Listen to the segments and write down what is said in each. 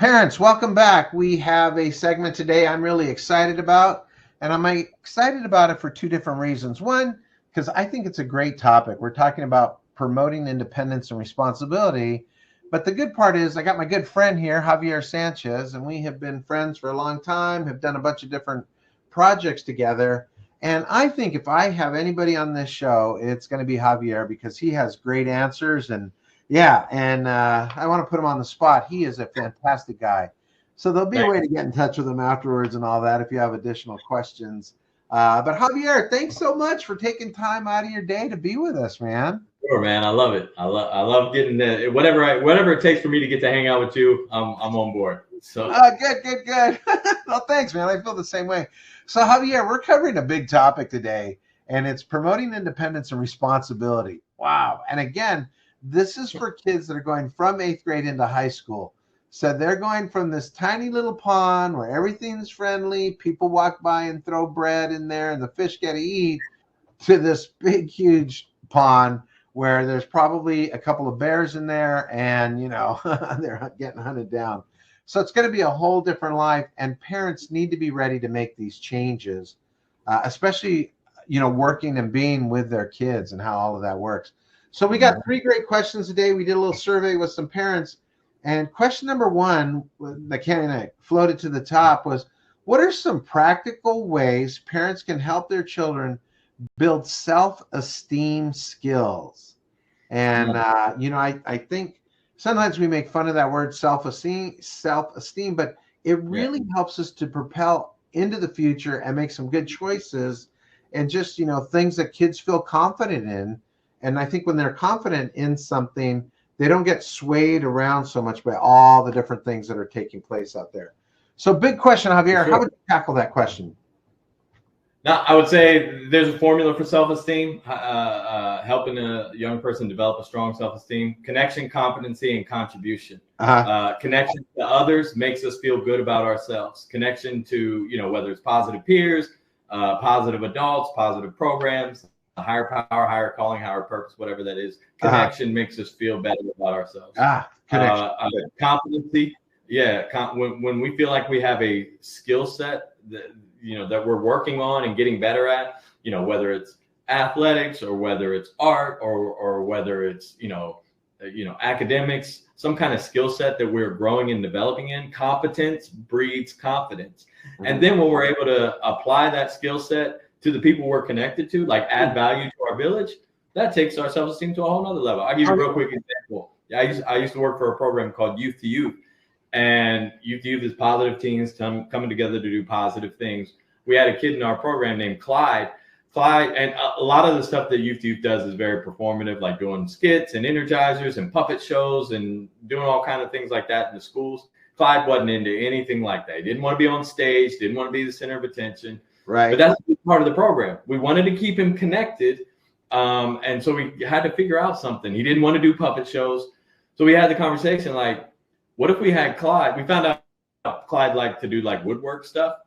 Parents, welcome back. We have a segment today I'm really excited about, and I'm excited about it for two different reasons. One, because I think it's a great topic. We're talking about promoting independence and responsibility. But the good part is, I got my good friend here, Javier Sanchez, and we have been friends for a long time, have done a bunch of different projects together. And I think if I have anybody on this show, it's going to be Javier because he has great answers and I want to put him on the spot. He is a fantastic guy. So there'll be a way to get in touch with him afterwards and all that if you have additional questions. But Javier, thanks so much for taking time out of your day to be with us, man. Sure, man. I love it. I love getting the whatever it takes for me to get to hang out with you. I'm on board. So Good. Well, thanks, man. I feel the same way. So Javier, we're covering a big topic today, and it's promoting independence and responsibility. Wow. And again, this is for kids that are going from 8th grade into high school. So they're going from this tiny little pond where everything's friendly, people walk by and throw bread in there and the fish get to eat, to this big, huge pond where there's probably a couple of bears in there and, they're getting hunted down. So it's going to be a whole different life, and parents need to be ready to make these changes, especially, working and being with their kids and how all of that works. So we got three great questions today. We did a little survey with some parents. And question number one that Kenny and I floated to the top was, what are some practical ways parents can help their children build self-esteem skills? And, I think sometimes we make fun of that word self-esteem, but it really helps us to propel into the future and make some good choices and just, things that kids feel confident in. And I think when they're confident in something, they don't get swayed around so much by all the different things that are taking place out there. So big question, Javier. Sure. How would you tackle that question? Now, I would say there's a formula for self-esteem, helping a young person develop a strong self-esteem: connection, competency, and contribution. Connection to others makes us feel good about ourselves. Connection to, whether it's positive peers, positive adults, positive programs, a higher power, higher calling, higher purpose, whatever that is. Connection makes us feel better about ourselves. Competency. When we feel like we have a skill set that we're working on and getting better at, whether it's athletics or whether it's art or whether it's, academics, some kind of skill set that we're growing and developing in. Competence breeds confidence. Mm-hmm. And then when we're able to apply that skill set to the people we're connected to, like add value to our village, that takes our self-esteem to a whole nother level. I'll give you a real quick example. I used to work for a program called Youth to Youth, and Youth to Youth is positive teens coming together to do positive things. We had a kid in our program named Clyde, and a lot of the stuff that Youth to Youth does is very performative, like doing skits and energizers and puppet shows and doing all kind of things like that in the schools. Clyde wasn't into anything like that. He didn't want to be on stage, didn't want to be the center of attention. Right. But that's part of the program. We wanted to keep him connected. And so we had to figure out something. He didn't want to do puppet shows. So we had the conversation, like, what if we had Clyde? We found out Clyde liked to do like woodwork stuff.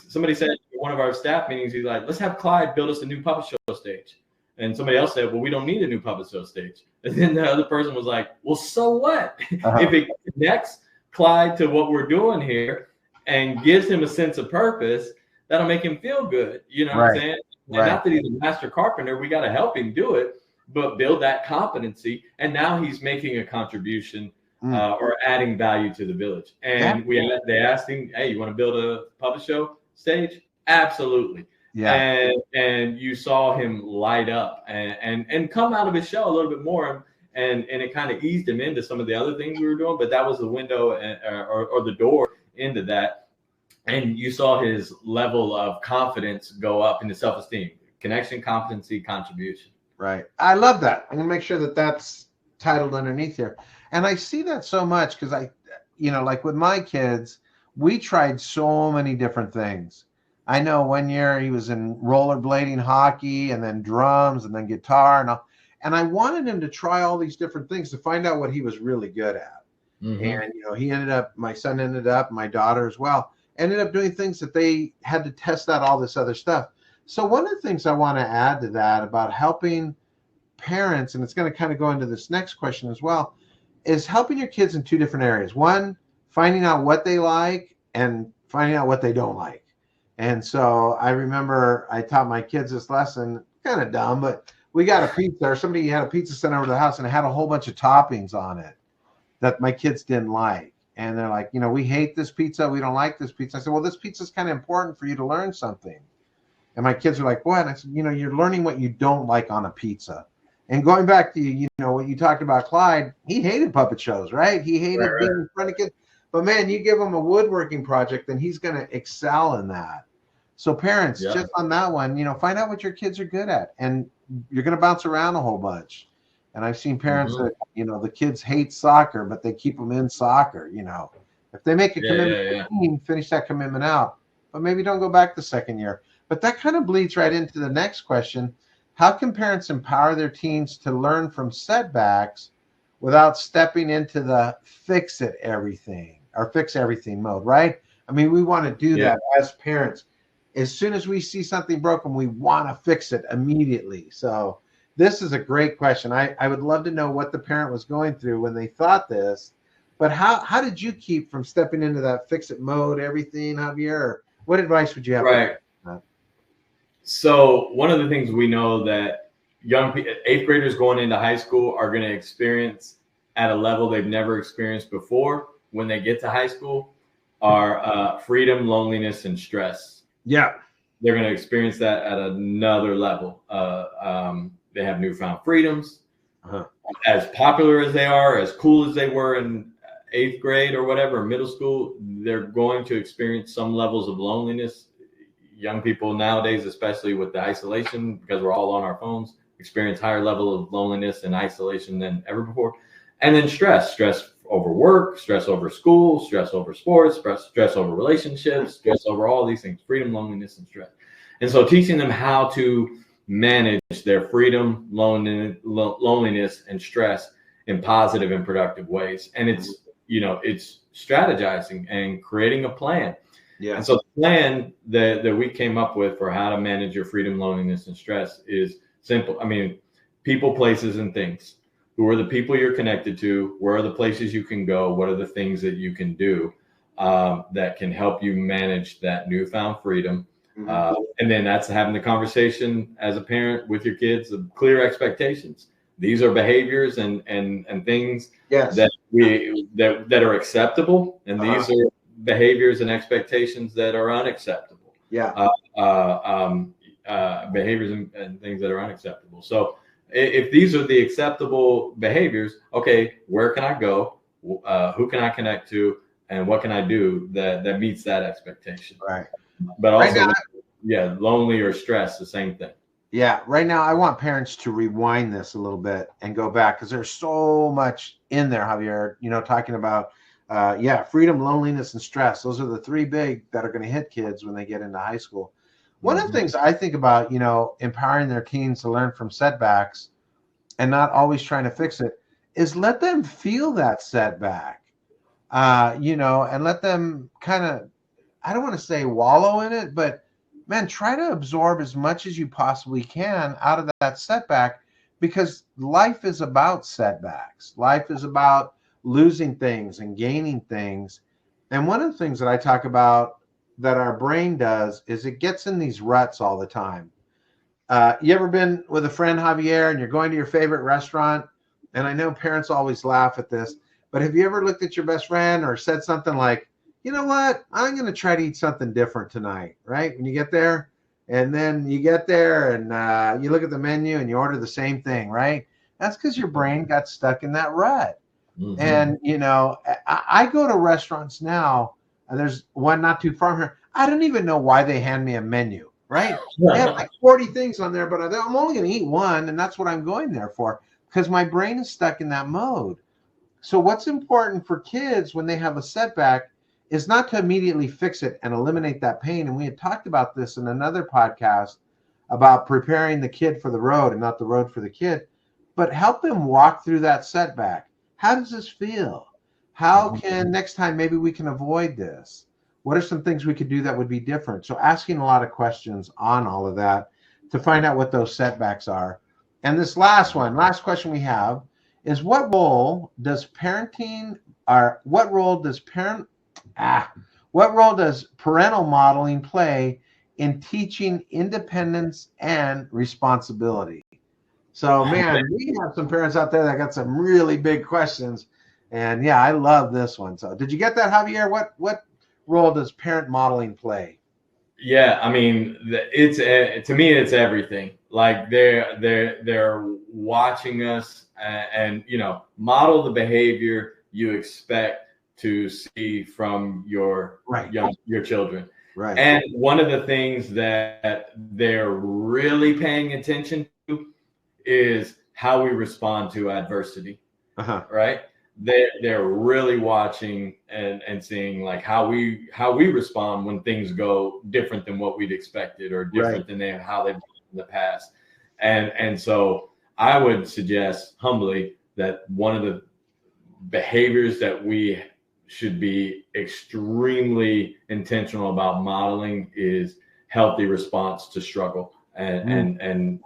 Somebody said at one of our staff meetings, he's like, let's have Clyde build us a new puppet show stage. And somebody else said, well, we don't need a new puppet show stage. And then the other person was like, well, so what? If it connects Clyde to what we're doing here and gives him a sense of purpose, that'll make him feel good. You know what I'm saying? And not that he's a master carpenter, we got to help him do it, but build that competency. And now he's making a contribution or adding value to the village. And they asked him, hey, you want to build a puppet show stage? Absolutely. Yeah. And you saw him light up and come out of his shell a little bit more. And it kind of eased him into some of the other things we were doing, but that was the window or the door into that. And you saw his level of confidence go up into self-esteem, connection, competency, contribution. Right. I love that. I'm going to make sure that that's titled underneath here. And I see that so much because like with my kids, we tried so many different things. I know one year he was in rollerblading hockey and then drums and then guitar and all. And I wanted him to try all these different things to find out what he was really good at. Mm-hmm. And, my son ended up, my daughter as well, ended up doing things that they had to test out all this other stuff. So one of the things I want to add to that about helping parents, and it's going to kind of go into this next question as well, is helping your kids in two different areas. One, finding out what they like and finding out what they don't like. And so I remember I taught my kids this lesson, kind of dumb, but we got a pizza, or somebody had a pizza sent over to the house and it had a whole bunch of toppings on it that my kids didn't like. And they're like, we hate this pizza. We don't like this pizza. I said, well, this pizza is kind of important for you to learn something. And my kids are like, what? And I said, you're learning what you don't like on a pizza. And going back to, what you talked about, Clyde, he hated puppet shows, right? He hated being in front of kids. But man, you give him a woodworking project, then he's going to excel in that. So parents, just on that one, find out what your kids are good at. And you're going to bounce around a whole bunch. And I've seen parents that, the kids hate soccer, but they keep them in soccer, If they make a commitment, finish that commitment out. But maybe don't go back the second year. But that kind of bleeds right into the next question. How can parents empower their teens to learn from setbacks without stepping into the fix everything mode, right? I mean, we want to do that as parents. As soon as we see something broken, we want to fix it immediately. So this is a great question. I would love to know what the parent was going through when they thought this, but how did you keep from stepping into that fix it mode, everything, Javier? Or what advice would you have? Right. So one of the things we know that young 8th graders going into high school are going to experience at a level they've never experienced before when they get to high school are freedom, loneliness, and stress. Yeah. They're going to experience that at another level. They have newfound freedoms. As popular as they are, as cool as they were in 8th grade or whatever, middle school, they're going to experience some levels of loneliness. Young people nowadays, especially with the isolation, because we're all on our phones, experience higher level of loneliness and isolation than ever before. And then stress over work, stress over school, stress over sports, stress over relationships, stress over all these things, freedom, loneliness, and stress. And so teaching them how to manage their freedom, loneliness, and stress in positive and productive ways. And it's strategizing and creating a plan. Yeah. And so the plan that we came up with for how to manage your freedom, loneliness, and stress is simple. I mean, people, places, and things. Who are the people you're connected to? Where are the places you can go? What are the things that you can do that can help you manage that newfound freedom? And then that's having the conversation as a parent with your kids of clear expectations. These are behaviors and things that are acceptable, and these are behaviors and expectations that are unacceptable. Behaviors and things that are unacceptable. So if these are the acceptable behaviors, okay, where can I go? Who can I connect to? And what can I do that meets that expectation? Right. But also, lonely or stress, the same thing. Yeah. Right now, I want parents to rewind this a little bit and go back because there's so much in there, Javier, talking about, freedom, loneliness, and stress. Those are the three big that are going to hit kids when they get into high school. One of the things I think about, empowering their teens to learn from setbacks and not always trying to fix it is let them feel that setback, and let them kind of, I don't want to say wallow in it, but man, try to absorb as much as you possibly can out of that setback, because life is about setbacks. Life is about losing things and gaining things. And one of the things that I talk about that our brain does is it gets in these ruts all the time. You ever been with a friend, Javier, and you're going to your favorite restaurant? And I know parents always laugh at this, but have you ever looked at your best friend or said something like, you know what, I'm going to try to eat something different tonight, right? When you get there, and then you get there and you look at the menu and you order the same thing, right? That's because your brain got stuck in that rut. And, I go to restaurants now, and there's one not too far from here. I don't even know why they hand me a menu, right? They have like 40 things on there, but I'm only going to eat one, and that's what I'm going there for, because my brain is stuck in that mode. So what's important for kids when they have a setback is not to immediately fix it and eliminate that pain. And we had talked about this in another podcast about preparing the kid for the road and not the road for the kid, but help them walk through that setback. How does this feel? How can next time maybe we can avoid this? What are some things we could do that would be different? So asking a lot of questions on all of that to find out what those setbacks are. And this last question we have is, what role does parenting what role does what role does parental modeling play in teaching independence and responsibility? So, man, we have some parents out there that got some really big questions. And yeah, I love this one. So did you get that, Javier? What role does parent modeling play? Yeah, I mean, it's to me, it's everything. Like they're watching us and model the behavior you expect to see from your children. Right. And one of the things that they're really paying attention to is how we respond to adversity. Right? They're really watching and seeing like how we respond when things go different than what we'd expected or different than how they've done in the past. And so I would suggest humbly that one of the behaviors that we should be extremely intentional about modeling is healthy response to struggle and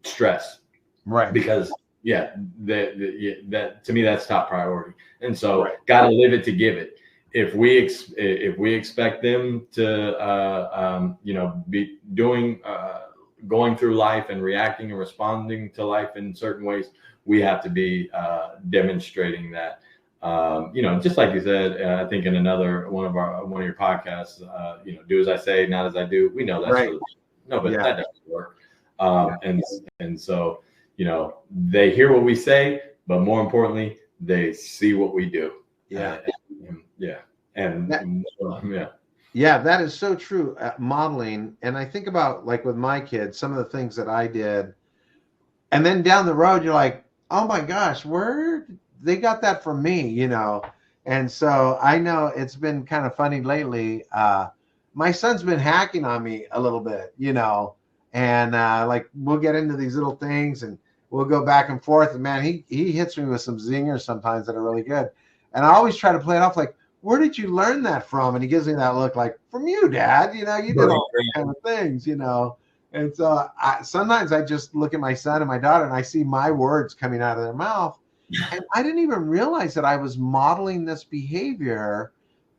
stress. Right. Because that to me, that's top priority. And so got to live it to give it. If we expect them to be doing going through life and reacting and responding to life in certain ways, we have to be demonstrating that. Just like you said, I think in one of your podcasts, do as I say, not as I do. We know that's that doesn't work. And so they hear what we say, but more importantly, they see what we do. Yeah. Yeah, that is so true. Modeling. And I think about like with my kids, some of the things that I did, and then down the road, you're like, oh my gosh, where they got that from me, And so I know it's been kind of funny lately. My son's been hacking on me a little bit, and like we'll get into these little things and we'll go back and forth. And man, he hits me with some zingers sometimes that are really good. And I always try to play it off like, where did you learn that from? And he gives me that look like, from you, Dad. You did all these kind of things, And so sometimes I just look at my son and my daughter and I see my words coming out of their mouth. And I didn't even realize that I was modeling this behavior,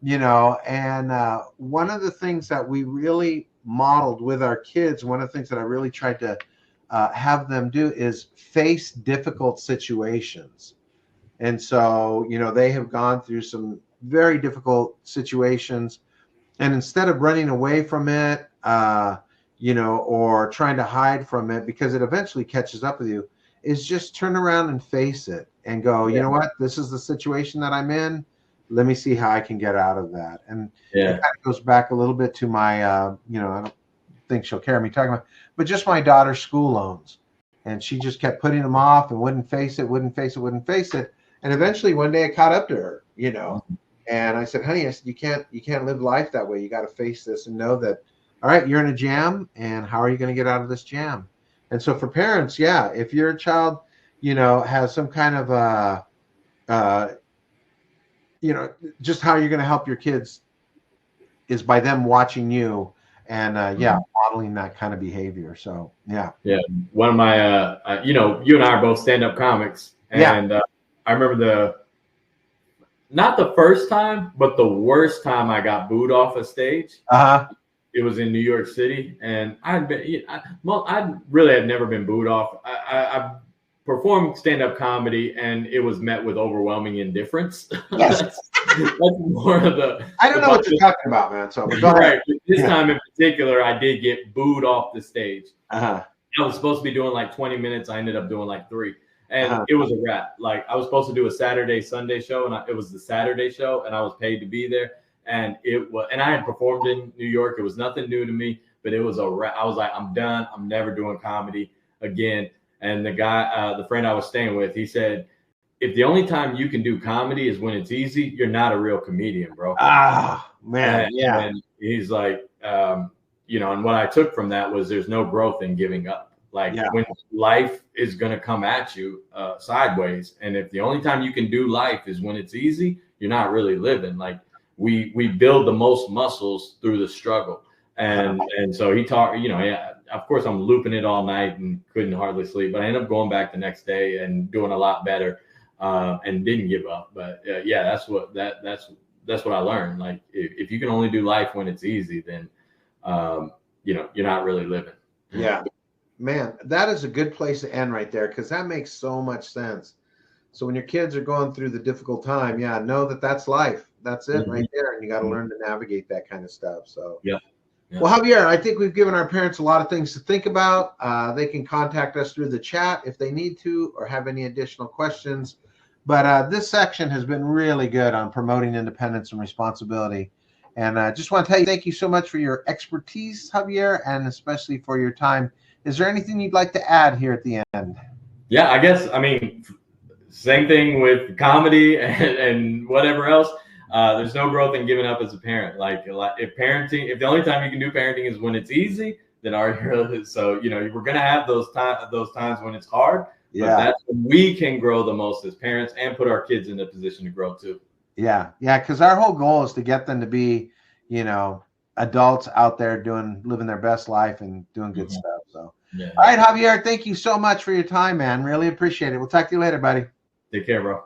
and one of the things that we really modeled with our kids, one of the things that I really tried to have them do is face difficult situations. And so, they have gone through some very difficult situations. And instead of running away from it, or trying to hide from it because it eventually catches up with you, is just turn around and face it and go, you know what, this is the situation that I'm in. Let me see how I can get out of that. And it kind of goes back a little bit to my, I don't think she'll care me talking about, but just my daughter's school loans. And she just kept putting them off and wouldn't face it. And eventually one day I caught up to her, and I said, honey, you can't live life that way. You got to face this and know that, all right, you're in a jam, and how are you going to get out of this jam? And so for parents, if your child, has some kind of just how you're going to help your kids is by them watching you and modeling that kind of behavior. So one of my you and I are both stand-up comics, and I remember not the first time, but the worst time I got booed off a stage. It was in New York City, and I really had never been booed off. I performed stand-up comedy, and it was met with overwhelming indifference. Yes. That's more of the. I don't know what you're talking about, man. So right. This time in particular, I did get booed off the stage. I was supposed to be doing like 20 minutes. I ended up doing like 3. And it was a wrap. Like I was supposed to do a Saturday, Sunday show, and it was the Saturday show, and I was paid to be there. And and I had performed in New York. It was nothing new to me, but it was a wrap. I was like, I'm done. I'm never doing comedy again. And the guy, the friend I was staying with, he said, if the only time you can do comedy is when it's easy, you're not a real comedian, bro. Man. And he's like, and what I took from that was there's no growth in giving up. Like when life is going to come at you sideways. And if the only time you can do life is when it's easy, you're not really living. Like we build the most muscles through the struggle. And so he talked, of course I'm looping it all night and couldn't hardly sleep, but I ended up going back the next day and doing a lot better. and didn't give up. But yeah, that's what I learned. Like if you can only do life when it's easy, then you're not really living. Yeah, man, that is a good place to end right there, because that makes so much sense. So when your kids are going through the difficult time, yeah, know that that's life. That's it right there, and you got to learn to navigate that kind of stuff. So yeah. Well, Javier, I think we've given our parents a lot of things to think about. They can contact us through the chat if they need to or have any additional questions. But this section has been really good on promoting independence and responsibility. And I just want to tell you, thank you so much for your expertise, Javier, and especially for your time. Is there anything you'd like to add here at the end? Yeah, I guess, same thing with comedy and whatever else. There's no growth in giving up as a parent. Like if the only time you can do parenting is when it's easy, then so we're gonna have those times when it's hard. Yeah. But that's when we can grow the most as parents and put our kids in a position to grow too. Yeah, because our whole goal is to get them to be, adults out there living their best life and doing good stuff. So, yeah. All right, Javier, thank you so much for your time, man. Really appreciate it. We'll talk to you later, buddy. Take care, bro.